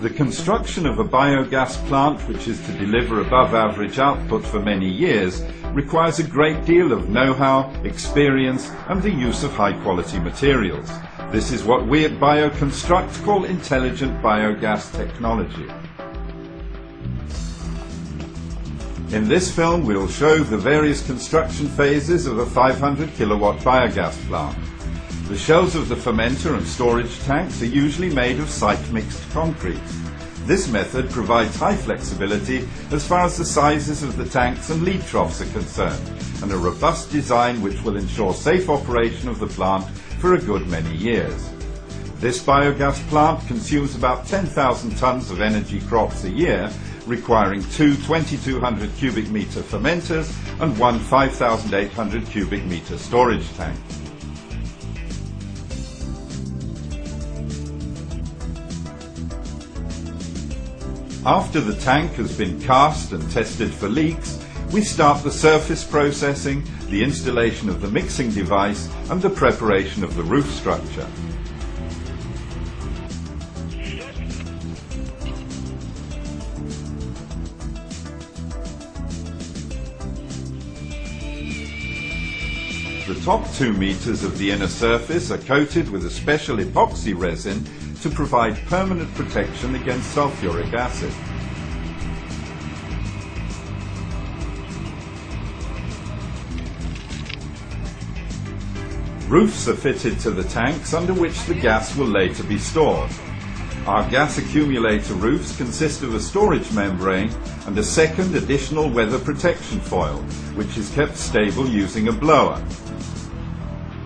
The construction of a biogas plant, which is to deliver above average output for many years, requires a great deal of know-how, experience and the use of high-quality materials. This is what we at BioConstruct call intelligent biogas technology. In this film we'll show the various construction phases of a 500 kilowatt biogas plant. The shells of the fermenter and storage tanks are usually made of site-mixed concrete. This method provides high flexibility as far as the sizes of the tanks and lead troughs are concerned, and a robust design which will ensure safe operation of the plant for a good many years. This biogas plant consumes about 10,000 tons of energy crops a year, requiring two 2,200 cubic meter fermenters and one 5,800 cubic meter storage tank. After the tank has been cast and tested for leaks, we start the surface processing, the installation of the mixing device and the preparation of the roof structure. The top 2 meters of the inner surface are coated with a special epoxy resin to provide permanent protection against sulfuric acid. Roofs are fitted to the tanks under which the gas will later be stored. Our gas accumulator roofs consist of a storage membrane and a second additional weather protection foil, which is kept stable using a blower.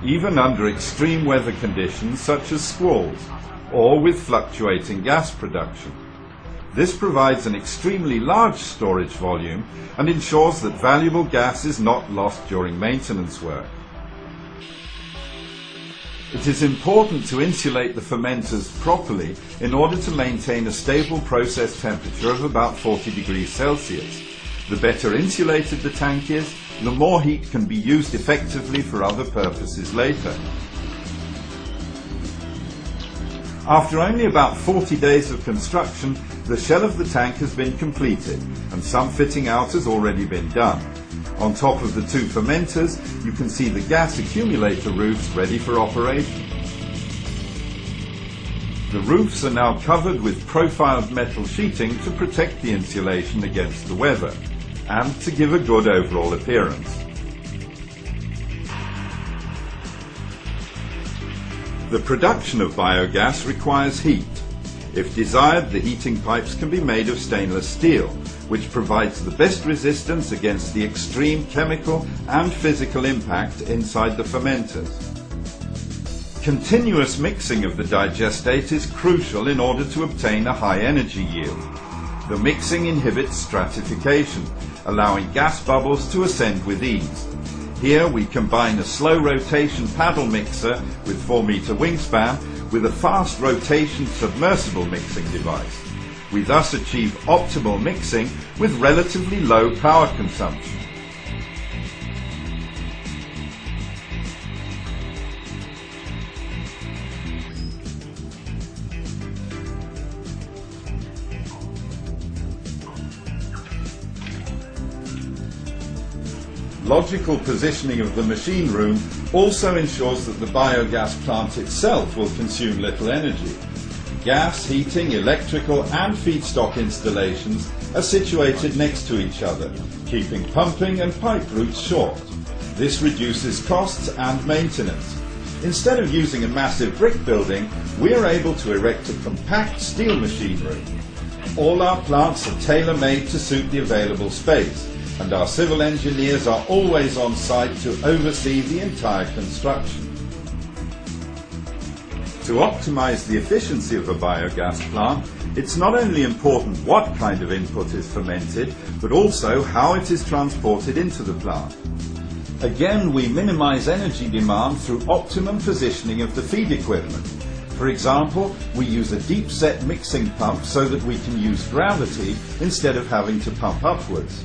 Even under extreme weather conditions such as squalls, or with fluctuating gas production. This provides an extremely large storage volume and ensures that valuable gas is not lost during maintenance work. It is important to insulate the fermenters properly in order to maintain a stable process temperature of about 40 degrees Celsius. The better insulated the tank is, the more heat can be used effectively for other purposes later. After only about 40 days of construction, the shell of the tank has been completed and some fitting out has already been done. On top of the 2 fermenters, you can see the gas accumulator roofs ready for operation. The roofs are now covered with profiled metal sheeting to protect the insulation against the weather and to give a good overall appearance. The production of biogas requires heat. If desired, the heating pipes can be made of stainless steel, which provides the best resistance against the extreme chemical and physical impact inside the fermenters. Continuous mixing of the digestate is crucial in order to obtain a high energy yield. The mixing inhibits stratification, allowing gas bubbles to ascend with ease. Here we combine a slow rotation paddle mixer with 4-meter wingspan with a fast rotation submersible mixing device. We thus achieve optimal mixing with relatively low power consumption. Logical positioning of the machine room also ensures that the biogas plant itself will consume little energy. Gas, heating, electrical and feedstock installations are situated next to each other, keeping pumping and pipe routes short. This reduces costs and maintenance. Instead of using a massive brick building, we are able to erect a compact steel machine room. All our plants are tailor-made to suit the available space, and our civil engineers are always on site to oversee the entire construction. To optimize the efficiency of a biogas plant, it's not only important what kind of input is fermented, but also how it is transported into the plant. Again, we minimize energy demand through optimum positioning of the feed equipment. For example, we use a deep-set mixing pump so that we can use gravity instead of having to pump upwards.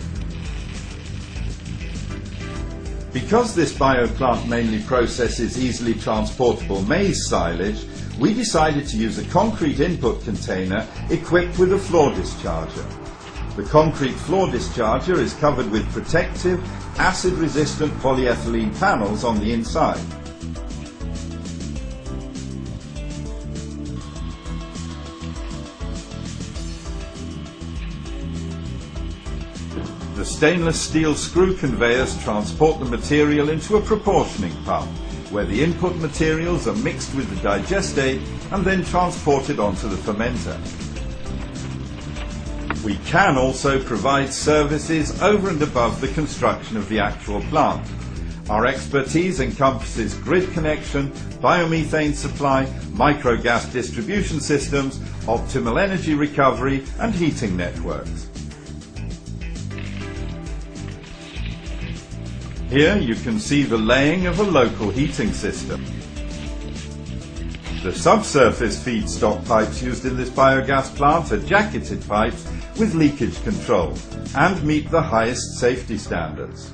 Because this bioplant mainly processes easily transportable maize silage, we decided to use a concrete input container equipped with a floor discharger. The concrete floor discharger is covered with protective, acid-resistant polyethylene panels on the inside. The stainless steel screw conveyors transport the material into a proportioning pump, where the input materials are mixed with the digestate and then transported onto the fermenter. We can also provide services over and above the construction of the actual plant. Our expertise encompasses grid connection, biomethane supply, microgas distribution systems, optimal energy recovery and heating networks. Here you can see the laying of a local heating system. The subsurface feedstock pipes used in this biogas plant are jacketed pipes with leakage control and meet the highest safety standards.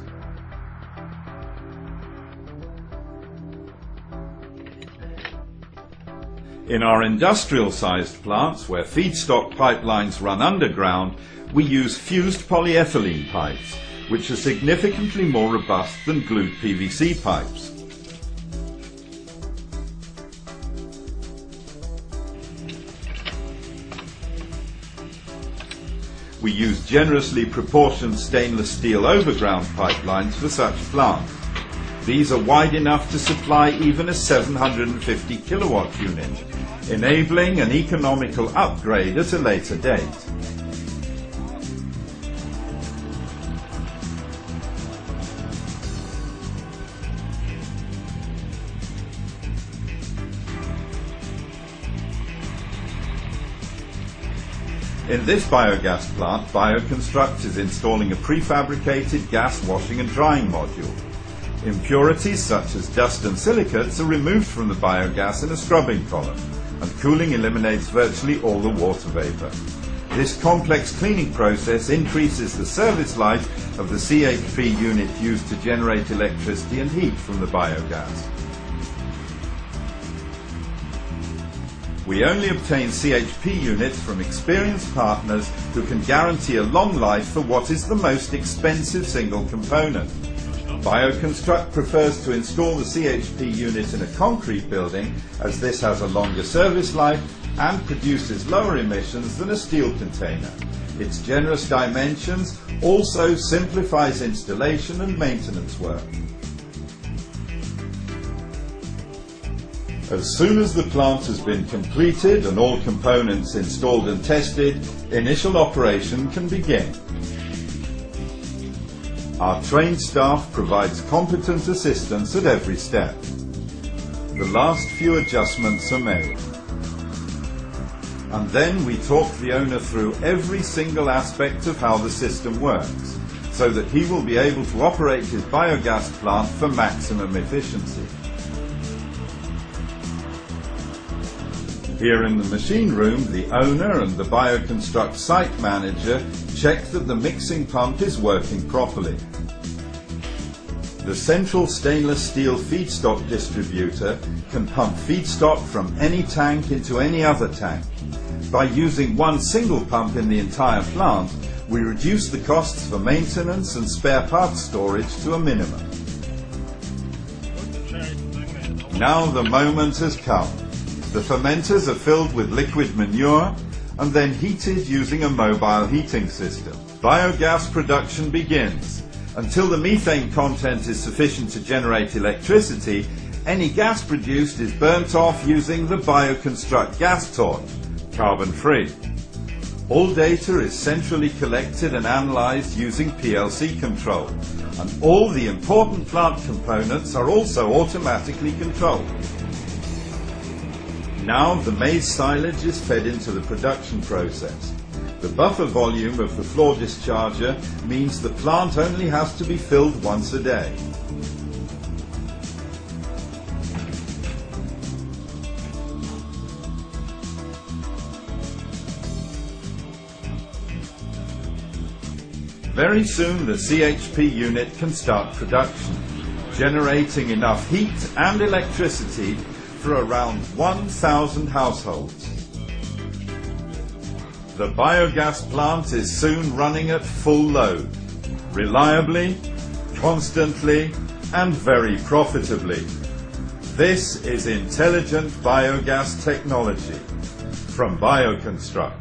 In our industrial-sized plants, where feedstock pipelines run underground, we use fused polyethylene pipes, which are significantly more robust than glued PVC pipes. We use generously proportioned stainless steel overground pipelines for such plants. These are wide enough to supply even a 750 kilowatt unit, enabling an economical upgrade at a later date. In this biogas plant, BioConstruct is installing a prefabricated gas washing and drying module. Impurities such as dust and silicates are removed from the biogas in a scrubbing column, and cooling eliminates virtually all the water vapor. This complex cleaning process increases the service life of the CHP unit used to generate electricity and heat from the biogas. We only obtain CHP units from experienced partners who can guarantee a long life for what is the most expensive single component. BioConstruct prefers to install the CHP unit in a concrete building, as this has a longer service life and produces lower emissions than a steel container. Its generous dimensions also simplifies installation and maintenance work. As soon as the plant has been completed and all components installed and tested, initial operation can begin. Our trained staff provides competent assistance at every step. The last few adjustments are made. And then we talk the owner through every single aspect of how the system works, so that he will be able to operate his biogas plant for maximum efficiency. Here in the machine room, the owner and the BioConstruct site manager check that the mixing pump is working properly. The central stainless steel feedstock distributor can pump feedstock from any tank into any other tank. By using one single pump in the entire plant, we reduce the costs for maintenance and spare parts storage to a minimum. Now the moment has come. The fermenters are filled with liquid manure and then heated using a mobile heating system. Biogas production begins. Until the methane content is sufficient to generate electricity, any gas produced is burnt off using the BioConstruct gas torch, carbon-free. All data is centrally collected and analyzed using PLC control, and all the important plant components are also automatically controlled. Now the maize silage is fed into the production process. The buffer volume of the floor discharger means the plant only has to be filled once a day. Very soon the CHP unit can start production. generating enough heat and electricity for around 1,000 households. The biogas plant is soon running at full load, reliably, constantly, and very profitably. This is intelligent biogas technology from BioConstruct.